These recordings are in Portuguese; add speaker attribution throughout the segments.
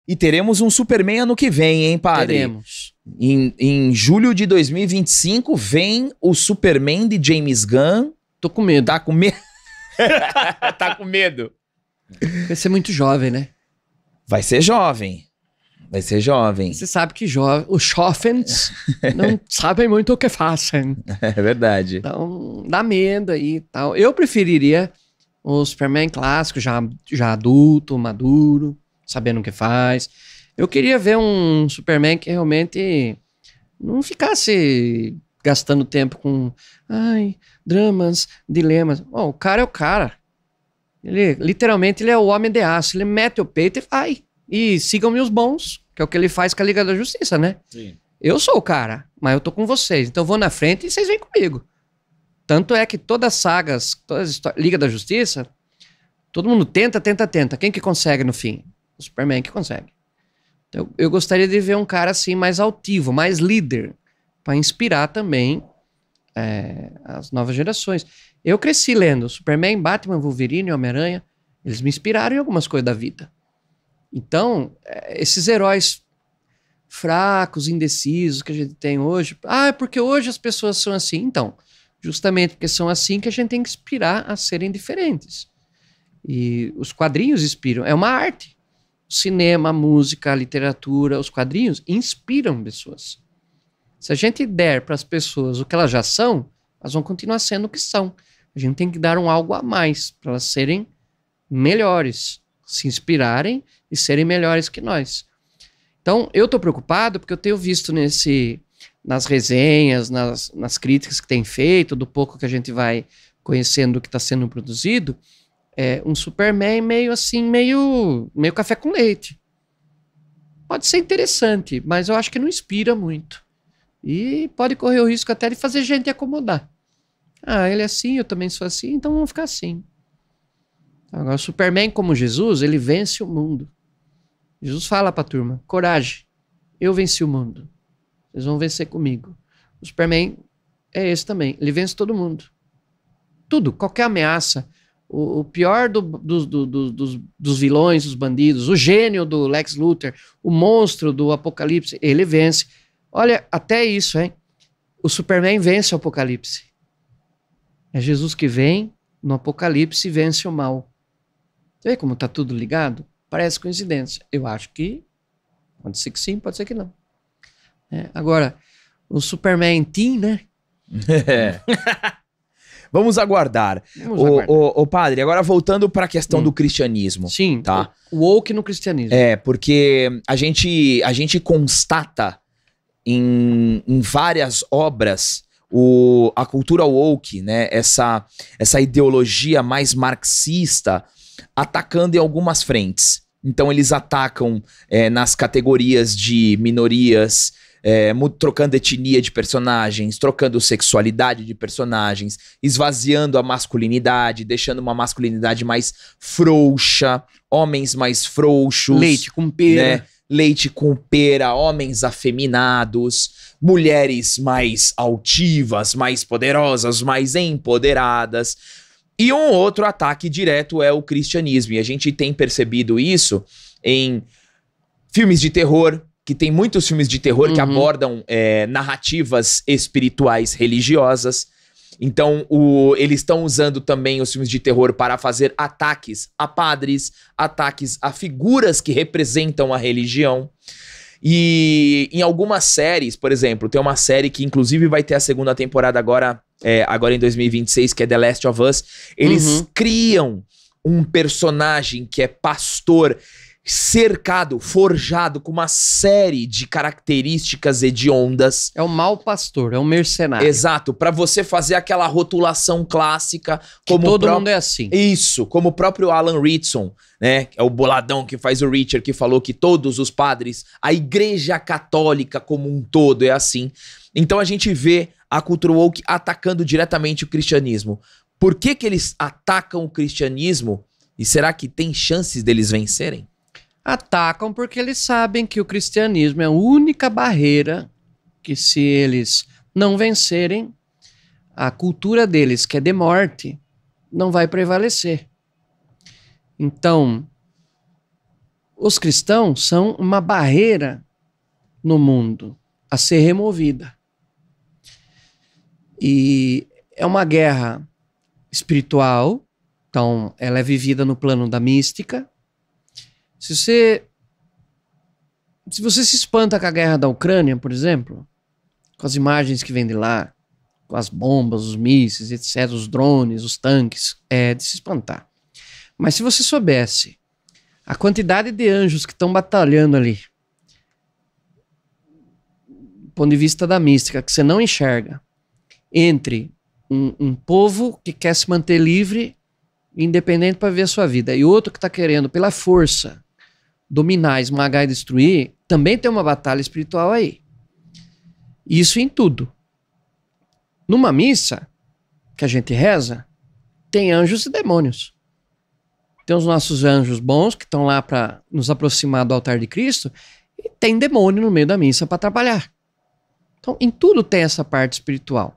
Speaker 1: E teremos um Superman ano que vem, hein, padre?
Speaker 2: Teremos.
Speaker 1: Em julho de 2025 vem o Superman de James Gunn.
Speaker 2: Tô com medo.
Speaker 1: Tá com medo? Tá com medo?
Speaker 2: Vai ser muito jovem, né?
Speaker 1: Vai ser jovem. Vai ser jovem.
Speaker 2: Você sabe que os jovens não sabem muito o que fazem.
Speaker 1: É verdade.
Speaker 2: Então, dá medo aí e tal. Eu preferiria o Superman clássico, já adulto, maduro, sabendo o que faz. Eu queria ver um Superman que realmente não ficasse gastando tempo com dramas, dilemas. O cara é o cara. Ele, literalmente, ele é o homem de aço. Ele mete o peito e vai. E sigam-me os bons, que é o que ele faz com a Liga da Justiça, né?
Speaker 1: Sim.
Speaker 2: Eu sou o cara, mas eu tô com vocês. Então eu vou na frente e vocês vêm comigo. Tanto é que todas as sagas, Liga da Justiça, todo mundo tenta. Quem que consegue no fim? O Superman que consegue. Então, eu gostaria de ver um cara assim mais altivo, mais líder, para inspirar também as novas gerações. Eu cresci lendo Superman, Batman, Wolverine, Homem-Aranha. Eles me inspiraram em algumas coisas da vida. Então, esses heróis fracos, indecisos que a gente tem hoje, é porque hoje as pessoas são assim. Então, justamente porque são assim que a gente tem que inspirar a serem diferentes. E os quadrinhos inspiram, é uma arte. O cinema, a música, a literatura, os quadrinhos inspiram pessoas. Se a gente der para as pessoas o que elas já são, elas vão continuar sendo o que são. A gente tem que dar algo a mais para elas serem melhores, se inspirarem e serem melhores que nós. Então, eu estou preocupado porque eu tenho visto nas resenhas, nas críticas que tem feito, do pouco que a gente vai conhecendo o que está sendo produzido, um Superman meio assim, meio café com leite. Pode ser interessante, mas eu acho que não inspira muito. E pode correr o risco até de fazer gente acomodar. Ele é assim, eu também sou assim, então vamos ficar assim. Agora, o Superman, como Jesus, ele vence o mundo. Jesus fala pra turma, coragem, eu venci o mundo. Vocês vão vencer comigo. O Superman é esse também, ele vence todo mundo. Tudo, qualquer ameaça. O pior dos vilões, dos bandidos, o gênio do Lex Luthor, o monstro do Apocalipse, ele vence. Olha, até isso, hein? O Superman vence o Apocalipse. É Jesus que vem no Apocalipse e vence o mal. Você vê como tá tudo ligado? Parece coincidência. Eu acho que pode ser que sim, pode ser que não. Agora, o Superman Teen, né?
Speaker 1: Vamos aguardar. O padre, agora voltando para a questão do cristianismo.
Speaker 2: Sim,
Speaker 1: tá?
Speaker 2: O woke no cristianismo.
Speaker 1: Porque a gente constata em várias obras a cultura woke, né? Essa ideologia mais marxista atacando em algumas frentes. Então eles atacam nas categorias de minorias, trocando etnia de personagens, trocando sexualidade de personagens, esvaziando a masculinidade, deixando uma masculinidade mais frouxa, homens mais frouxos.
Speaker 2: Leite com pera.
Speaker 1: Né? Leite com pera, homens afeminados, mulheres mais altivas, mais poderosas, mais empoderadas. E um outro ataque direto é o cristianismo. E a gente tem percebido isso em filmes de terror, que tem muitos filmes de terror que abordam narrativas espirituais religiosas. Então, eles estão usando também os filmes de terror para fazer ataques a padres, ataques a figuras que representam a religião. E em algumas séries, por exemplo, tem uma série que inclusive vai ter a segunda temporada agora em 2026, que é The Last of Us. Eles criam um personagem que é pastor, cercado, forjado com uma série de características hediondas.
Speaker 2: É o mau pastor, é um mercenário.
Speaker 1: Exato, pra você fazer aquela rotulação clássica. Como
Speaker 2: todo mundo é assim.
Speaker 1: Isso, como o próprio Alan Ritson, né? É o boladão que faz o Richard, que falou que todos os padres, a igreja católica como um todo é assim. Então a gente vê a cultura woke atacando diretamente o cristianismo. Por que eles atacam o cristianismo? E será que tem chances deles vencerem?
Speaker 2: Atacam porque eles sabem que o cristianismo é a única barreira que, se eles não vencerem, a cultura deles, que é de morte, não vai prevalecer. Então, os cristãos são uma barreira no mundo a ser removida. E é uma guerra espiritual, então ela é vivida no plano da mística. Se você se espanta com a guerra da Ucrânia, por exemplo, com as imagens que vêm de lá, com as bombas, os mísseis, etc., os drones, os tanques, é de se espantar. Mas se você soubesse a quantidade de anjos que estão batalhando ali, do ponto de vista da mística, que você não enxerga, entre um povo que quer se manter livre, independente para ver a sua vida, e outro que está querendo, pela força, dominar, esmagar e destruir, também tem uma batalha espiritual aí. Isso em tudo. Numa missa que a gente reza, tem anjos e demônios. Tem os nossos anjos bons que estão lá para nos aproximar do altar de Cristo, e tem demônio no meio da missa para atrapalhar. Então, em tudo tem essa parte espiritual.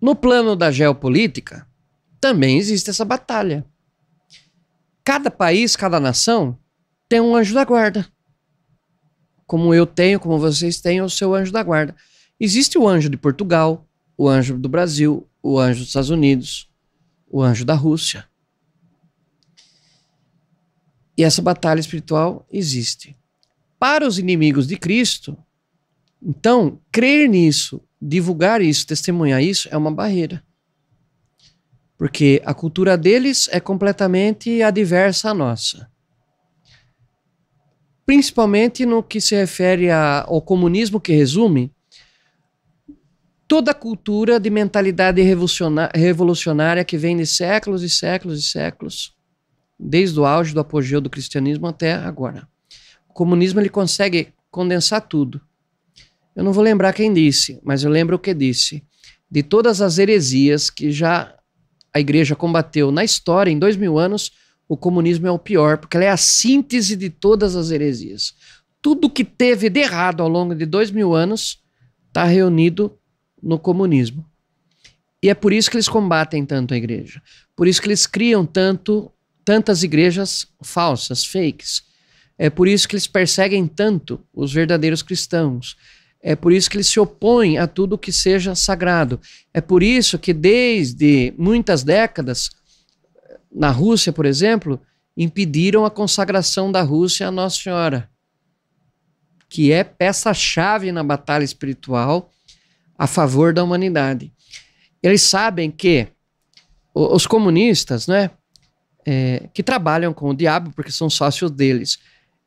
Speaker 2: No plano da geopolítica, também existe essa batalha. Cada país, cada nação tem um anjo da guarda. Como eu tenho, como vocês têm o seu anjo da guarda. Existe o anjo de Portugal, o anjo do Brasil, o anjo dos Estados Unidos, o anjo da Rússia. E essa batalha espiritual existe. Para os inimigos de Cristo, então, crer nisso, divulgar isso, testemunhar isso, é uma barreira. Porque a cultura deles é completamente adversa à nossa. Principalmente no que se refere ao comunismo, que resume toda a cultura de mentalidade revolucionária que vem de séculos e séculos e séculos, desde o auge do apogeu do cristianismo até agora. O comunismo ele consegue condensar tudo. Eu não vou lembrar quem disse, mas eu lembro o que disse. De todas as heresias que já a igreja combateu na história, em 2000 anos, o comunismo é o pior, porque ele é a síntese de todas as heresias. Tudo que teve de errado ao longo de 2000 anos está reunido no comunismo. E é por isso que eles combatem tanto a igreja. Por isso que eles criam tantas igrejas falsas, fakes. É por isso que eles perseguem tanto os verdadeiros cristãos. É por isso que eles se opõem a tudo que seja sagrado. É por isso que desde muitas décadas, na Rússia, por exemplo, impediram a consagração da Rússia à Nossa Senhora, que é peça-chave na batalha espiritual a favor da humanidade. Eles sabem que os comunistas, né, que trabalham com o diabo, porque são sócios deles,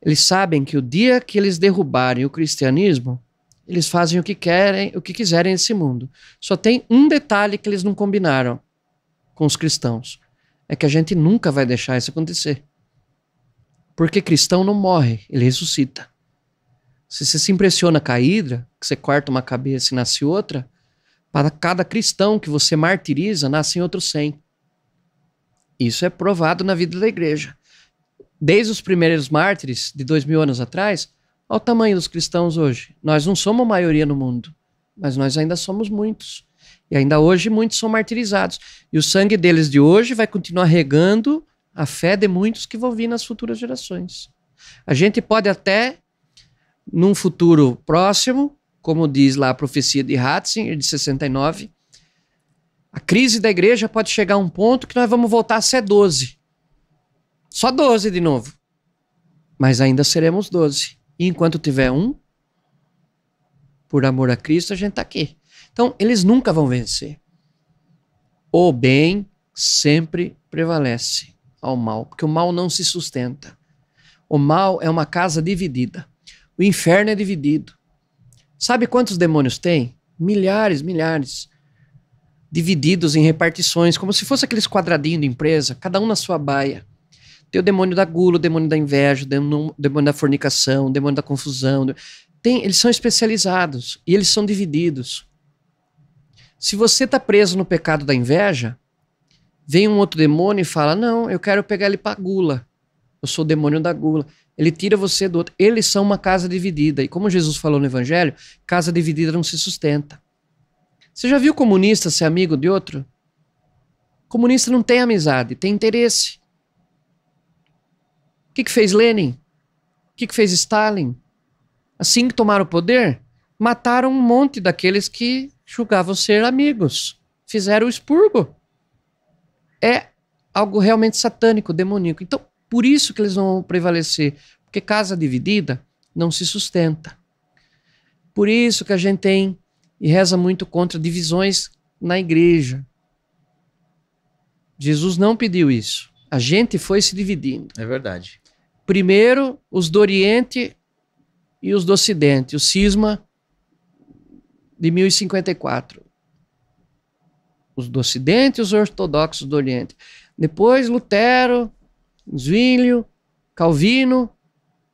Speaker 2: eles sabem que o dia que eles derrubarem o cristianismo, eles fazem o que querem, o que quiserem nesse mundo. Só tem um detalhe que eles não combinaram com os cristãos. É que a gente nunca vai deixar isso acontecer. Porque cristão não morre, ele ressuscita. Se você se impressiona com a hidra, que você corta uma cabeça e nasce outra, para cada cristão que você martiriza, nascem outros 100. Isso é provado na vida da igreja. Desde os primeiros mártires, de 2000 anos atrás, olha o tamanho dos cristãos hoje. Nós não somos a maioria no mundo, mas nós ainda somos muitos. E ainda hoje muitos são martirizados. E o sangue deles de hoje vai continuar regando a fé de muitos que vão vir nas futuras gerações. A gente pode até, num futuro próximo, como diz lá a profecia de Ratzinger, de 69, a crise da igreja pode chegar a um ponto que nós vamos voltar a ser 12. Só 12 de novo. Mas ainda seremos 12. E enquanto tiver um, por amor a Cristo, a gente está aqui. Então, eles nunca vão vencer. O bem sempre prevalece ao mal, porque o mal não se sustenta. O mal é uma casa dividida. O inferno é dividido. Sabe quantos demônios tem? Milhares, milhares. Divididos em repartições, como se fosse aqueles quadradinhos de empresa, cada um na sua baia. Tem o demônio da gula, o demônio da inveja, o demônio da fornicação, o demônio da confusão. Eles são especializados e eles são divididos. Se você está preso no pecado da inveja, vem um outro demônio e fala, não, eu quero pegar ele para gula. Eu sou o demônio da gula. Ele tira você do outro. Eles são uma casa dividida. E como Jesus falou no Evangelho, casa dividida não se sustenta. Você já viu comunista ser amigo de outro? Comunista não tem amizade, tem interesse. que fez Lenin? O que fez Stalin? Assim que tomaram o poder, mataram um monte daqueles que julgavam ser amigos. Fizeram o expurgo. É algo realmente satânico, demoníaco. Então, por isso que eles vão prevalecer. Porque casa dividida não se sustenta. Por isso que a gente tem e reza muito contra divisões na igreja. Jesus não pediu isso. A gente foi se dividindo.
Speaker 1: É verdade.
Speaker 2: Primeiro, os do Oriente e os do Ocidente. O cisma de 1054. Os do Ocidente e os ortodoxos do Oriente. Depois, Lutero, Zwinglio, Calvino,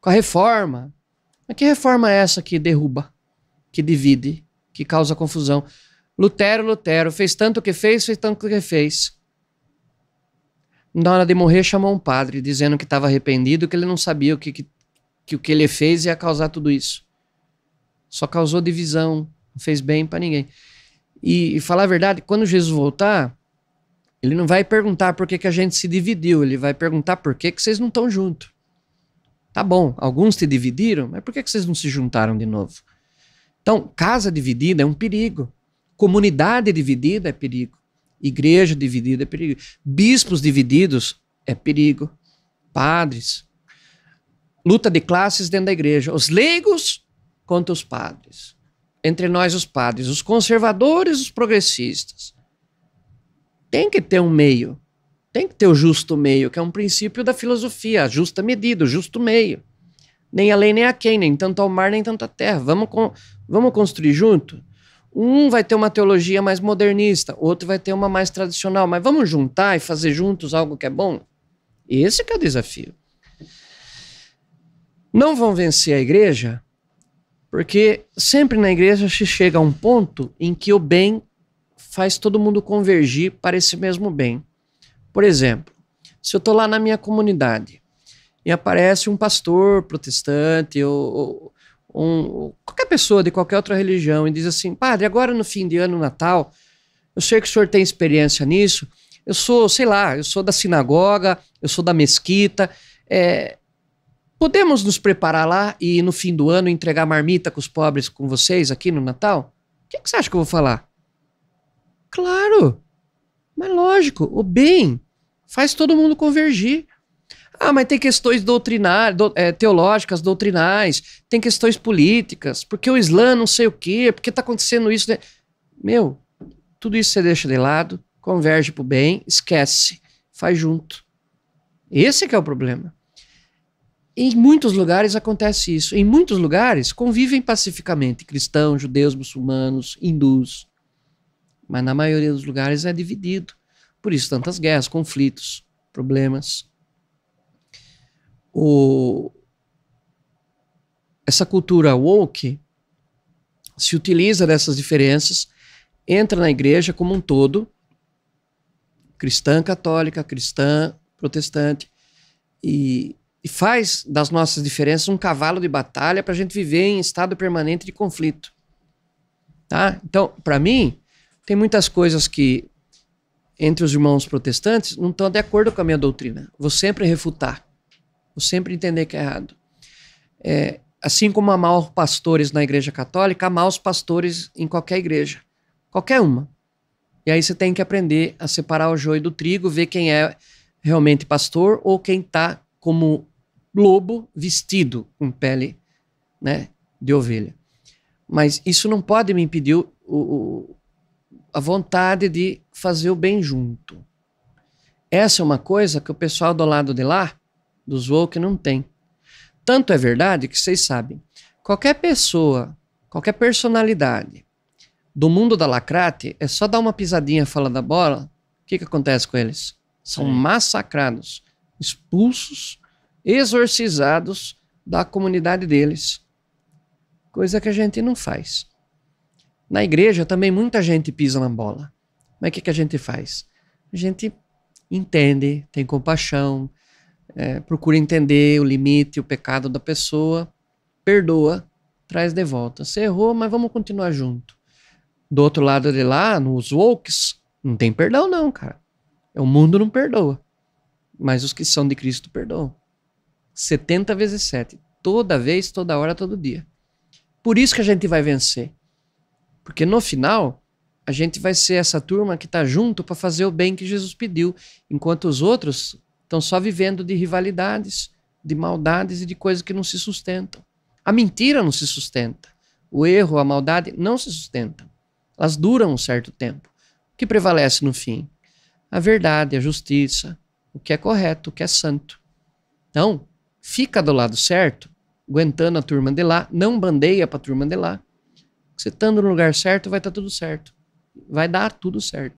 Speaker 2: com a reforma. Mas que reforma é essa que derruba, que divide, que causa confusão? Lutero, fez tanto que fez tanto que fez. Na hora de morrer, chamou um padre, dizendo que estava arrependido, que ele não sabia o que o que ele fez ia causar tudo isso. Só causou divisão, não fez bem para ninguém. E falar a verdade, quando Jesus voltar, ele não vai perguntar por que a gente se dividiu, ele vai perguntar por que vocês não estão juntos. Tá bom, alguns te dividiram, mas por que vocês não se juntaram de novo? Então, casa dividida é um perigo. Comunidade dividida é perigo. Igreja dividida é perigo. Bispos divididos é perigo. Padres. Luta de classes dentro da igreja. Os leigos contra os padres. Entre nós, os padres. Os conservadores, os progressistas. Tem que ter um meio. Tem que ter o justo meio, que é um princípio da filosofia. A justa medida, o justo meio. Nem além, nem a quem, nem tanto ao mar, nem tanto à terra. Vamos construir junto? Um vai ter uma teologia mais modernista, outro vai ter uma mais tradicional, mas vamos juntar e fazer juntos algo que é bom? Esse que é o desafio. Não vão vencer a igreja, porque sempre na igreja se chega a um ponto em que o bem faz todo mundo convergir para esse mesmo bem. Por exemplo, se eu estou lá na minha comunidade e aparece um pastor protestante ou qualquer pessoa de qualquer outra religião e diz assim: padre, agora no fim de ano, Natal, eu sei que o senhor tem experiência nisso, eu sou, sei lá, eu sou da sinagoga, eu sou da mesquita, podemos nos preparar lá e no fim do ano entregar marmita com os pobres com vocês aqui no Natal? O que você acha que eu vou falar? Claro, mas lógico, o bem faz todo mundo convergir. Ah, mas tem questões teológicas, doutrinais, tem questões políticas, porque o Islã não sei o quê, porque está acontecendo isso. Né? Meu, tudo isso você deixa de lado, converge para o bem, esquece, faz junto. Esse que é o problema. Em muitos lugares acontece isso. Em muitos lugares convivem pacificamente cristãos, judeus, muçulmanos, hindus. Mas na maioria dos lugares é dividido. Por isso tantas guerras, conflitos, problemas. Essa cultura woke se utiliza dessas diferenças, entra na igreja como um todo, cristã católica, cristã protestante, e faz das nossas diferenças um cavalo de batalha para a gente viver em estado permanente de conflito. Tá? Então, para mim, tem muitas coisas que entre os irmãos protestantes não estão de acordo com a minha doutrina. Vou sempre refutar. Vou sempre entender que é errado. Assim como há maus pastores na igreja católica, há maus pastores em qualquer igreja. Qualquer uma. E aí você tem que aprender a separar o joio do trigo, ver quem é realmente pastor ou quem está como lobo vestido com pele, né, de ovelha. Mas isso não pode me impedir a vontade de fazer o bem junto. Essa é uma coisa que o pessoal do lado de lá, dos woke, não tem. Tanto é verdade que vocês sabem, qualquer pessoa, qualquer personalidade do mundo da lacrate, é só dar uma pisadinha fora da bola, o que acontece com eles? São massacrados, expulsos, exorcizados da comunidade deles. Coisa que a gente não faz. Na igreja também muita gente pisa na bola. Mas o que a gente faz? A gente entende, tem compaixão, procura entender o limite, o pecado da pessoa, perdoa, traz de volta. Você errou, mas vamos continuar junto. Do outro lado de lá, nos wokes, não tem perdão não, cara. O mundo não perdoa. Mas os que são de Cristo perdoam. 70 vezes 7. Toda vez, toda hora, todo dia. Por isso que a gente vai vencer. Porque no final, a gente vai ser essa turma que está junto para fazer o bem que Jesus pediu, enquanto os outros estão só vivendo de rivalidades, de maldades e de coisas que não se sustentam. A mentira não se sustenta. O erro, a maldade não se sustentam. Elas duram um certo tempo. O que prevalece no fim? A verdade, a justiça, o que é correto, o que é santo. Então, fica do lado certo, aguentando a turma de lá, não bandeia para a turma de lá. Você estando no lugar certo, vai estar tudo certo. Vai dar tudo certo.